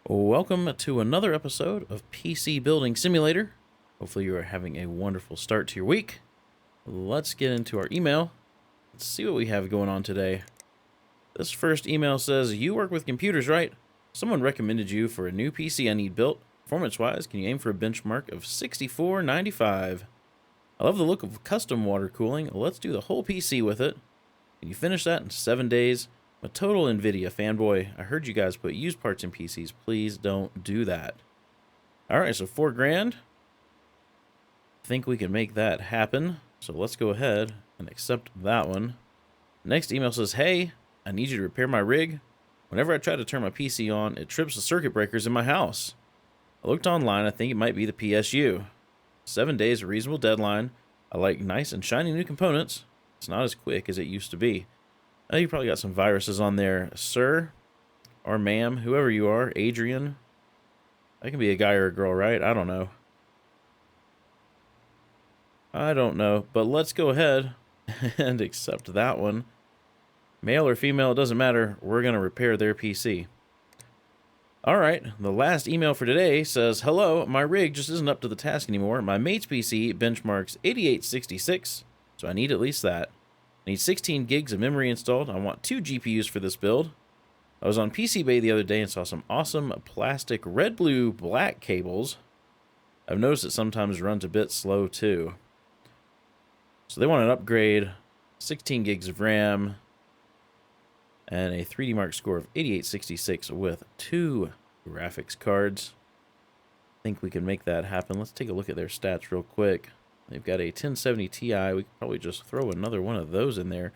Welcome to another episode of PC Building Simulator. Hopefully you are having a wonderful start to your week. Let's get into our email. Let's see what we have going on today. This first email says, "You work with computers, right? Someone recommended you for a new PC I need built. Performance-wise, can you aim for a benchmark of 6495? I love the look of custom water cooling. Let's do the whole PC with it. Can you finish that in 7 days? I'm a total NVIDIA fanboy. I heard you guys put used parts in PCs. Please don't do that." All right, so $4,000. Think we can make that happen. So let's go ahead and accept that one. Next email says, "Hey, I need you to repair my rig. Whenever I try to turn my PC on, it trips the circuit breakers in my house. I looked online. I think it might be the PSU. 7 days, a reasonable deadline. I like nice and shiny new components. It's not as quick as it used to be. You probably got some viruses on there, sir, or ma'am, whoever you are, Adrian. That can be a guy or a girl, right? I don't know. But let's go ahead and accept that one. Male or female, it doesn't matter. We're going to repair their PC. All right, the last email for today says, "Hello, my rig just isn't up to the task anymore. My mate's PC benchmarks 8866, so I need at least that. I need 16 gigs of memory installed. I want 2 GPUs for this build. I was on PCBay the other day and saw some awesome plastic red, blue, black cables. I've noticed it sometimes runs a bit slow too." So they want an upgrade, 16 gigs of RAM, and a 3D Mark score of 8866 with 2 graphics cards. I think we can make that happen. Let's take a look at their stats real quick. They've got a 1070 Ti. We could probably just throw another one of those in there.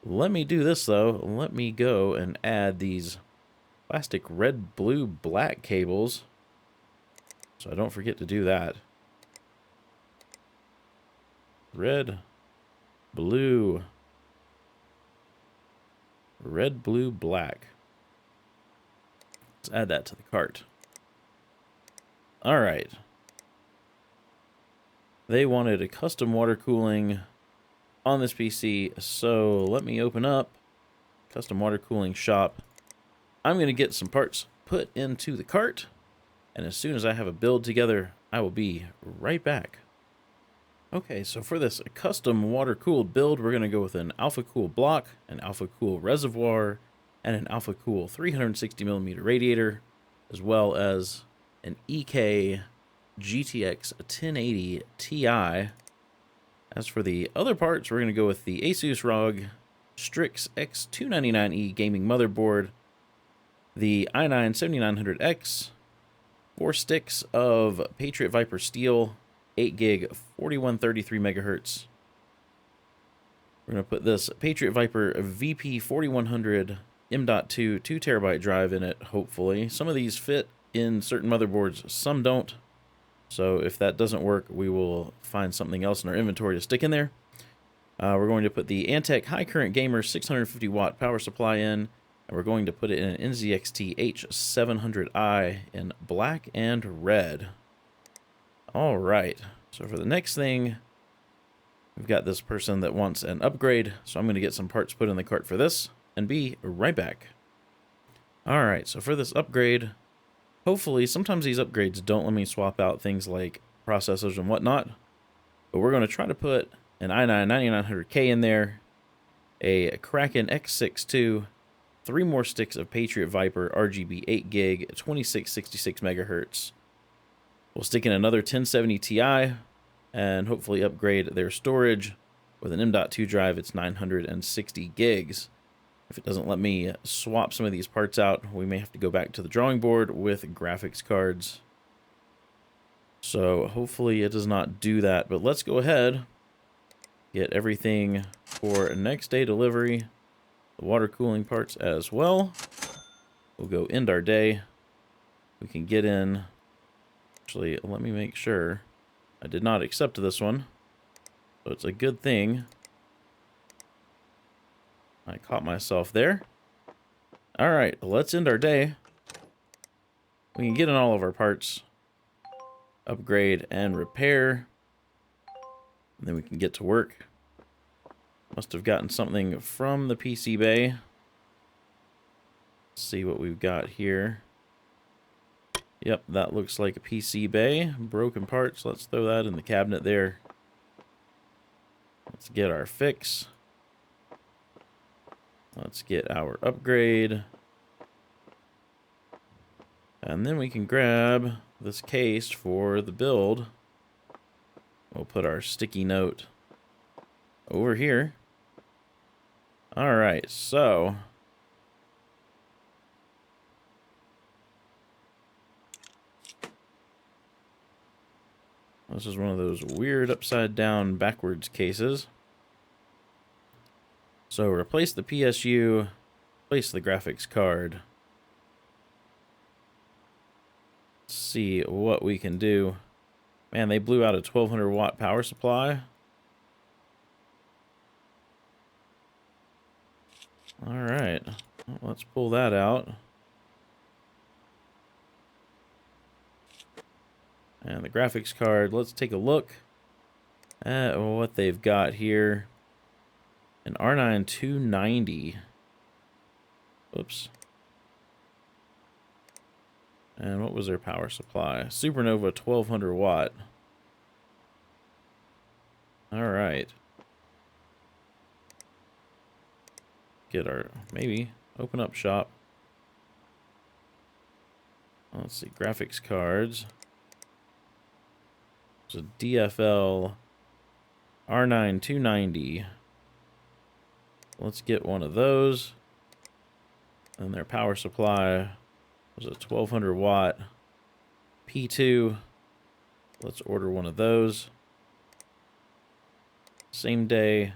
Let me do this, though. Let me go and add these plastic red, blue, black cables, so I don't forget to do that. Red, blue, black. Let's add that to the cart. All right. They wanted a custom water cooling on this PC, so let me open up custom water cooling shop. I'm going to get some parts put into the cart, and as soon as I have a build together, I will be right back. Okay, so for this custom water cooled build, we're going to go with an Alpha Cool block, an Alpha Cool reservoir, and an Alpha Cool 360mm radiator, as well as an EK GTX 1080 Ti. As for the other parts, we're going to go with the Asus ROG Strix X299E gaming motherboard, the i9-7900X, 4 sticks of Patriot Viper steel, 8 gig, 4133 megahertz. We're going to put this Patriot Viper VP4100 M.2 2 terabyte drive in it, hopefully. Some of these fit in certain motherboards, some don't. So if that doesn't work, we will find something else in our inventory to stick in there. We're going to put the Antec High Current Gamer 650 watt power supply in, and we're going to put it in an NXZT H700i in black and red. All right, so for the next thing, we've got this person that wants an upgrade, so I'm going to get some parts put in the cart for this and be right back. All right, so for this upgrade, hopefully, sometimes these upgrades don't let me swap out things like processors and whatnot, but we're going to try to put an i9-9900K in there, a Kraken X62, 3 more sticks of Patriot Viper RGB 8 gig, 2666 megahertz. We'll stick in another 1070 Ti and hopefully upgrade their storage with an M.2 drive. It's 960 gigs. If it doesn't let me swap some of these parts out, we may have to go back to the drawing board with graphics cards. So hopefully it does not do that, but let's go ahead, get everything for next day delivery, the water cooling parts as well. We'll go end our day. We can get in. Actually, let me make sure. I did not accept this one, so it's a good thing I caught myself there. All right, let's end our day. We can get in all of our parts, upgrade and repair, and then we can get to work. Must have gotten something from the PC bay. Let's see what we've got here. Yep, that looks like a PC bay. Broken parts. Let's throw that in the cabinet there. Let's get our fix. Let's get our upgrade. And then we can grab this case for the build. We'll put our sticky note over here. Alright, so this is one of those weird upside down backwards cases. So replace the PSU, replace the graphics card. Let's see what we can do. Man, they blew out a 1200 watt power supply. Alright, well, let's pull that out. And the graphics card, let's take a look at what they've got here. An R9-290. Oops. And what was their power supply? Supernova 1200 watt. Alright. Get our, maybe, open up shop. Let's see, graphics cards. There's a DFL R9-290. Let's get one of those. And their power supply was a 1200 watt P2. Let's order one of those. Same day.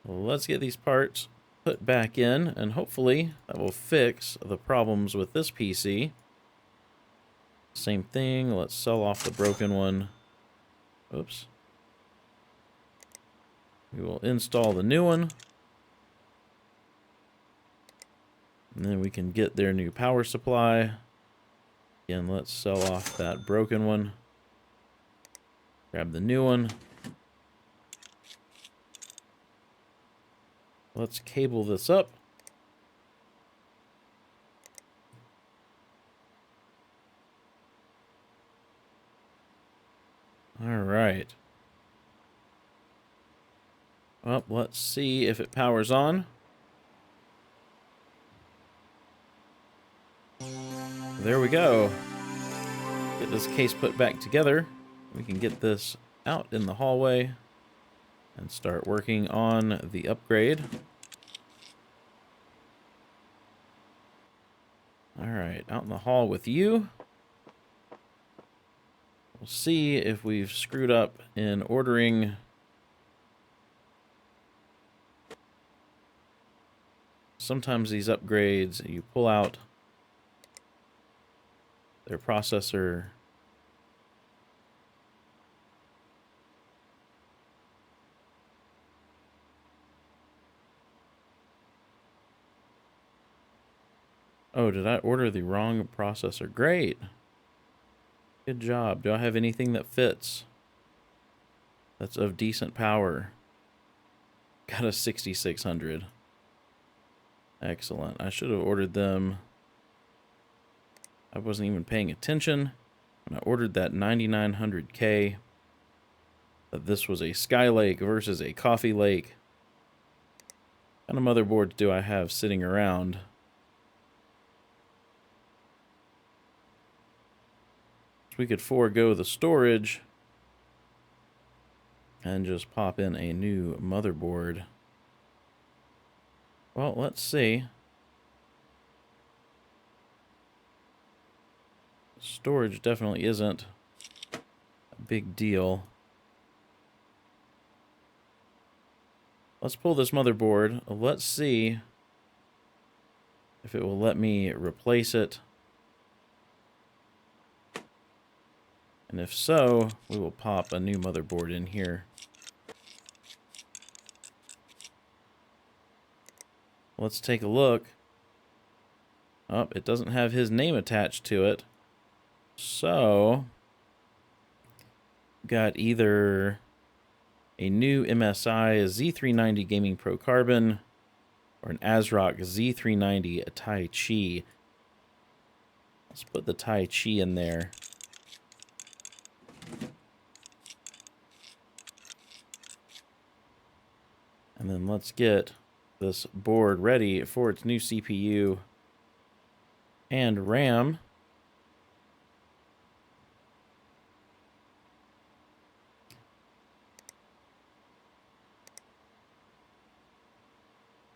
Let's get these parts put back in, and hopefully that will fix the problems with this PC. Same thing, let's sell off the broken one. Oops. We will install the new one. And then we can get their new power supply. Again, let's sell off that broken one. Grab the new one. Let's cable this up. All right. Well, let's see if it powers on. There we go. Get this case put back together. We can get this out in the hallway and start working on the upgrade. All right, out in the hall with you. We'll see if we've screwed up in ordering. Sometimes these upgrades, you pull out their processor. Oh, did I order the wrong processor? Great. Good job. Do I have anything that fits? That's of decent power. Got a 6600. Excellent. I should have ordered them. I wasn't even paying attention when I ordered that 9900K. That this was a Skylake versus a Coffee Lake. What kind of motherboards do I have sitting around? We could forego the storage and just pop in a new motherboard. Well, let's see. Storage definitely isn't a big deal. Let's pull this motherboard. Let's see if it will let me replace it. And if so, we will pop a new motherboard in here. Let's take a look. Oh, it doesn't have his name attached to it. So, got either a new MSI Z390 Gaming Pro Carbon or an ASRock Z390, a Tai Chi. Let's put the Tai Chi in there. And then let's get this board ready for its new CPU and RAM.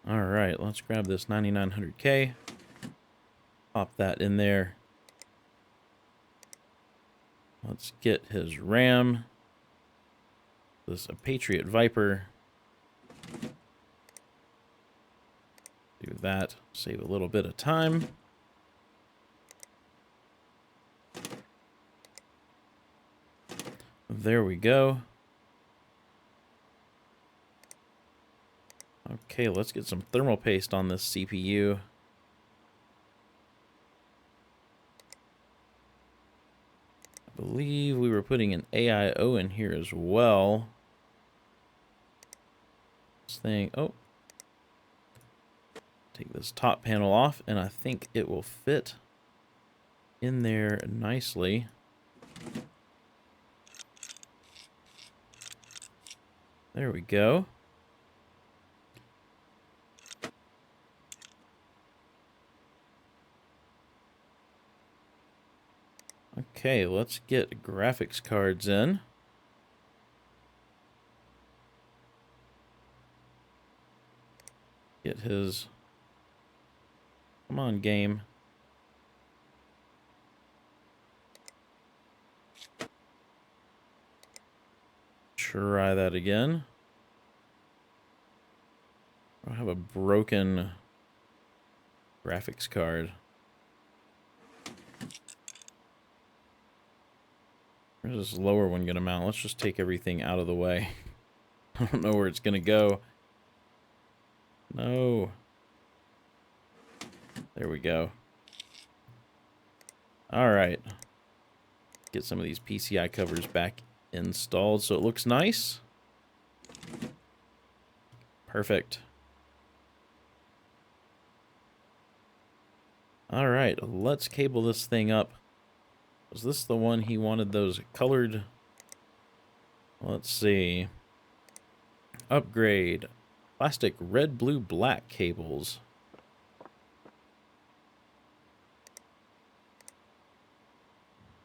All right, let's grab this 9900K. Pop that in there. Let's get his RAM. This is a Patriot Viper. Do that, save a little bit of time. There we go. Okay, let's get some thermal paste on this CPU. I believe we were putting an AIO in here as well. This thing, oh. Take this top panel off, and I think it will fit in there nicely. There we go. Okay, let's get graphics cards in. Get his... Come on, game. Try that again. I have a broken graphics card. Where's this lower one gonna mount? Let's just take everything out of the way. I don't know where it's gonna go. No. There we go. Alright. Get some of these PCI covers back installed so it looks nice. Perfect. Alright, let's cable this thing up. Was this the one he wanted those colored? Let's see. Upgrade. Plastic red, blue, black cables.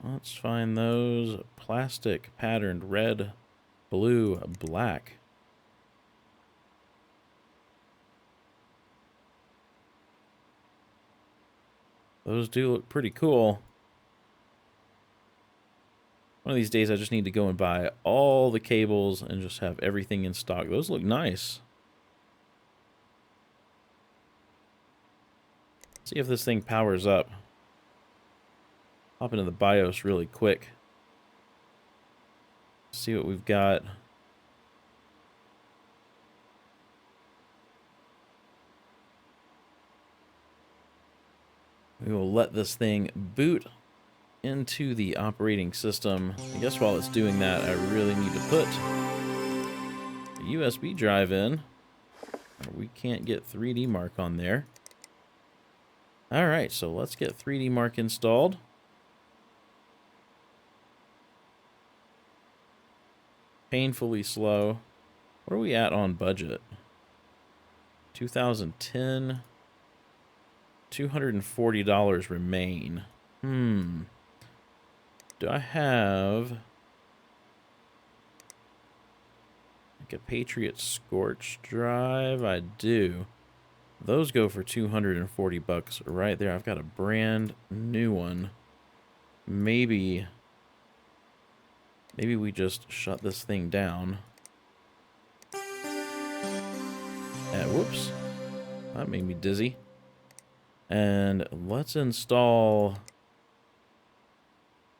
Let's find those. Plastic patterned red, blue, black. Those do look pretty cool. One of these days I just need to go and buy all the cables and just have everything in stock. Those look nice. See if this thing powers up. Hop into the BIOS really quick. See what we've got. We will let this thing boot into the operating system. I guess while it's doing that, I really need to put a USB drive in. We can't get 3D Mark on there. Alright, so let's get 3D Mark installed. Painfully slow. What are we at on budget? 2010. $240 remain. Do I have like a Patriot Scorch drive? I do. Those go for 240 bucks right there. I've got a brand new one. Maybe we just shut this thing down. Whoops. That made me dizzy. And let's install...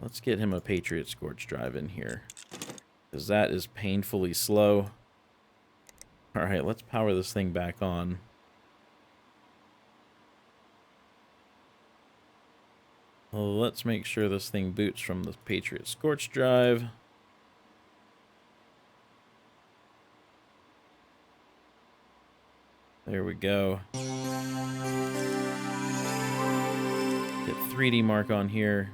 Let's get him a Patriot Scorch drive in here, because that is painfully slow. Alright, let's power this thing back on. Let's make sure this thing boots from the Patriot Scorch drive. There we go. Get 3D mark on here.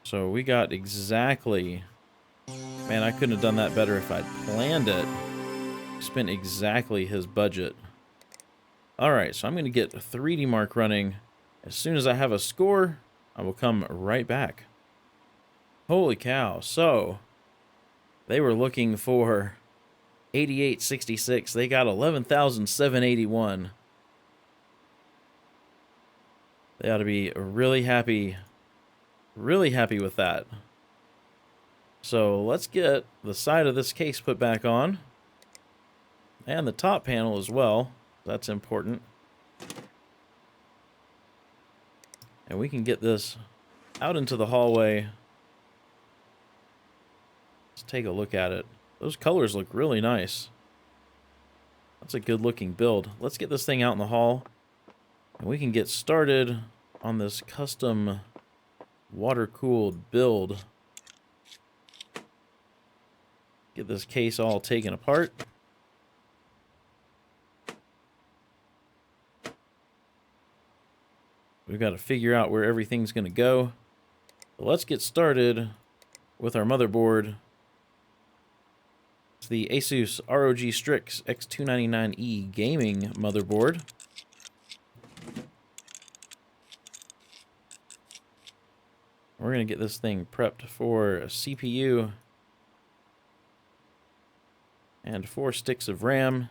So we got exactly... Man, I couldn't have done that better if I'd planned it. Spent exactly his budget. Alright, so I'm going to get a 3D mark running. As soon as I have a score, I will come right back. Holy cow. So, they were looking for 8866. They got 11,781. They ought to be really happy with that. So let's get the side of this case put back on. And the top panel as well. That's important. And we can get this out into the hallway. Let's take a look at it. Those colors look really nice. That's a good looking build. Let's get this thing out in the hall. And we can get started on this custom water-cooled build. Get this case all taken apart. We've got to figure out where everything's going to go. So let's get started with our motherboard. It's the Asus ROG Strix X299E gaming motherboard. We're going to get this thing prepped for a CPU and 4 sticks of RAM.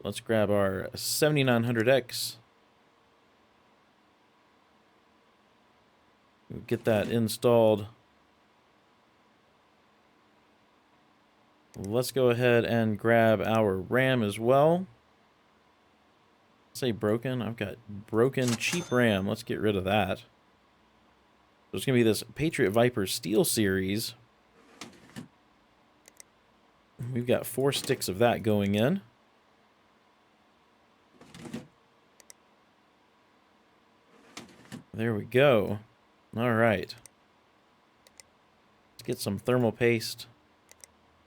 Let's grab our 7900X. Get that installed. Let's go ahead and grab our RAM as well. Say broken. I've got broken cheap RAM. Let's get rid of that. So it's going to be this Patriot Viper Steel Series. We've got 4 sticks of that going in. There we go. All right. Let's get some thermal paste.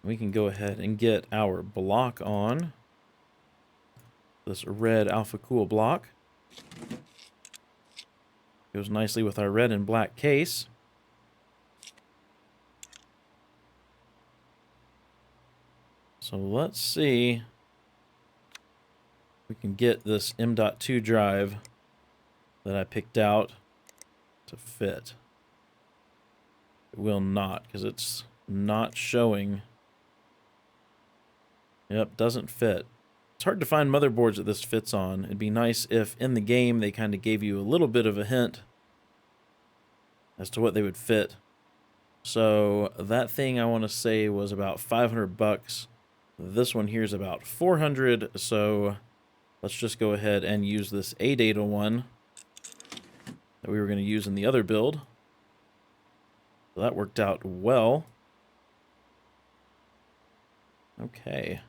We can go ahead and get our block on. This red Alpha Cool block. Goes nicely with our red and black case. So let's see if we can get this M.2 drive that I picked out to fit. It will not, because it's not showing. Yep, doesn't fit. It's hard to find motherboards that this fits on. It'd be nice if in the game they kind of gave you a little bit of a hint as to what they would fit. So that thing I want to say was about 500 bucks. This one here is about 400, so let's just go ahead and use this ADATA one that we were going to use in the other build. So that worked out well. Okay.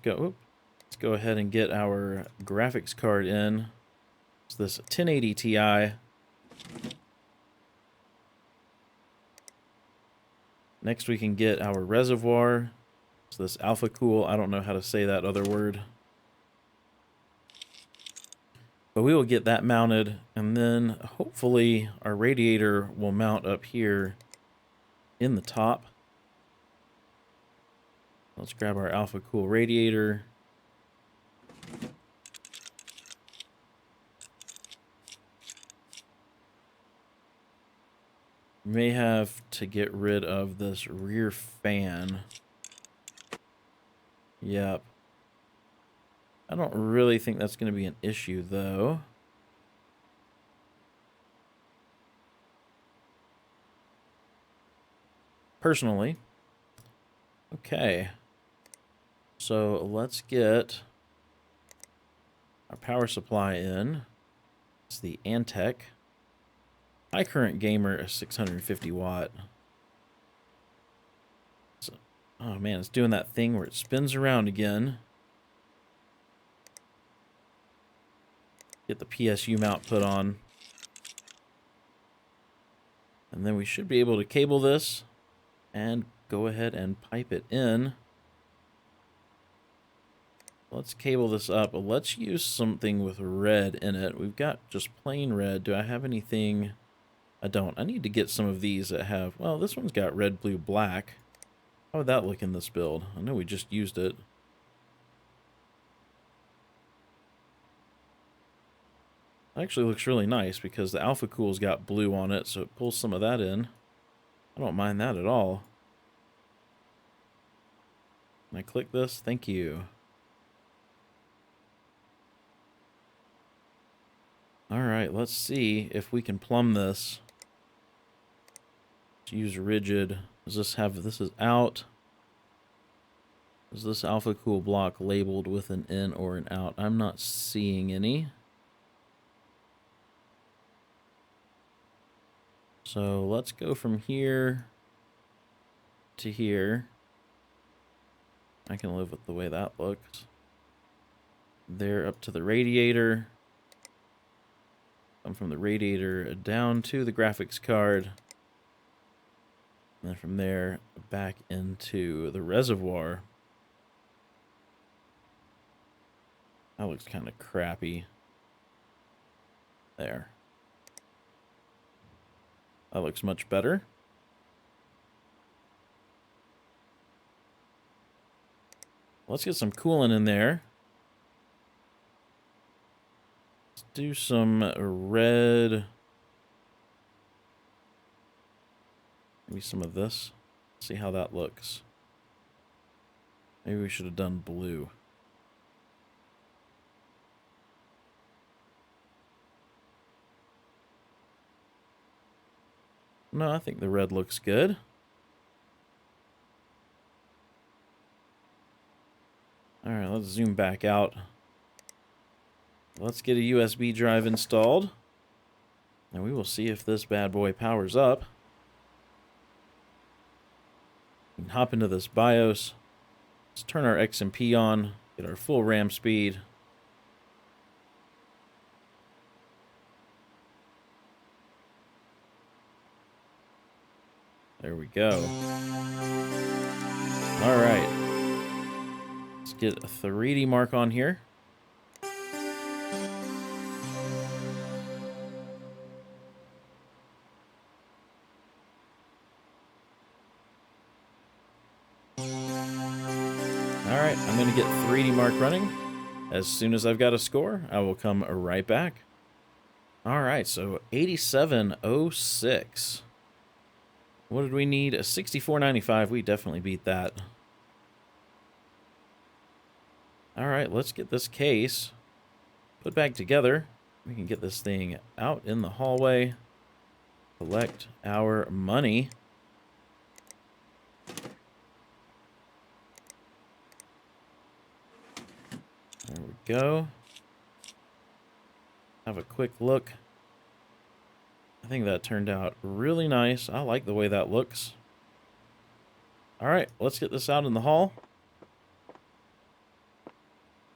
Let's go ahead and get our graphics card in. It's this 1080 Ti. Next we can get our reservoir. So this Alpha Cool, I don't know how to say that other word. But we will get that mounted, and then hopefully our radiator will mount up here in the top. Let's grab our Alpha Cool radiator. May have to get rid of this rear fan. Yep. I don't really think that's going to be an issue, though. Personally. Okay. So let's get our power supply in. It's the Antec. High current gamer is 650 watt. So, oh man, it's doing that thing where it spins around again. Get the PSU mount put on. And then we should be able to cable this and go ahead and pipe it in. Let's cable this up. Let's use something with red in it. We've got just plain red. Do I have anything? I don't. I need to get some of these that have... Well, this one's got red, blue, black. How would that look in this build? I know we just used it. It actually looks really nice because the Alpha Cool's got blue on it, so it pulls some of that in. I don't mind that at all. Can I click this? Thank you. Alright, let's see if we can plumb this. Let's use rigid. Does this have... This is out. Is this Alpha Cool block labeled with an in or an out? I'm not seeing any. So let's go from here to here. I can live with the way that looks. There up to the radiator. Come from the radiator down to the graphics card. And then from there back into the reservoir. That looks kind of crappy. There. That looks much better. Let's get some coolant in there. Let's do some red. Maybe some of this. See how that looks. Maybe we should have done blue. No, I think the red looks good. Alright, let's zoom back out. Let's get a USB drive installed. And we will see if this bad boy powers up. We can hop into this BIOS. Let's turn our XMP on. Get our full RAM speed. There we go. Alright. Let's get a 3D mark on here. Alright, I'm going to get 3D mark running. As soon as I've got a score, I will come right back. Alright, so 8706. What did we need? A 6495. We definitely beat that. Alright, let's get this case put back together. We can get this thing out in the hallway. Collect our money. There we go. Have a quick look. I think that turned out really nice. I like the way that looks. Alright, let's get this out in the hall.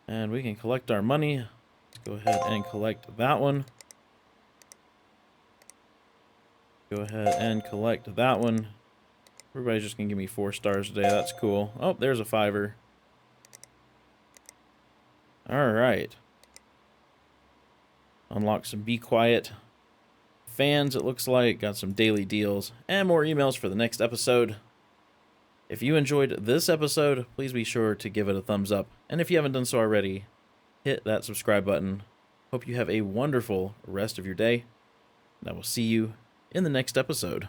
And we can collect our money. Let's go ahead and collect that one. Go ahead and collect that one. Everybody's just going to give me 4 stars today. That's cool. Oh, there's a 5-er. Alright. Unlock some Be Quiet fans, it looks like. Got some daily deals and more emails for the next episode. If you enjoyed this episode, please be sure to give it a thumbs up. And if you haven't done so already, hit that subscribe button. Hope you have a wonderful rest of your day. And I will see you in the next episode.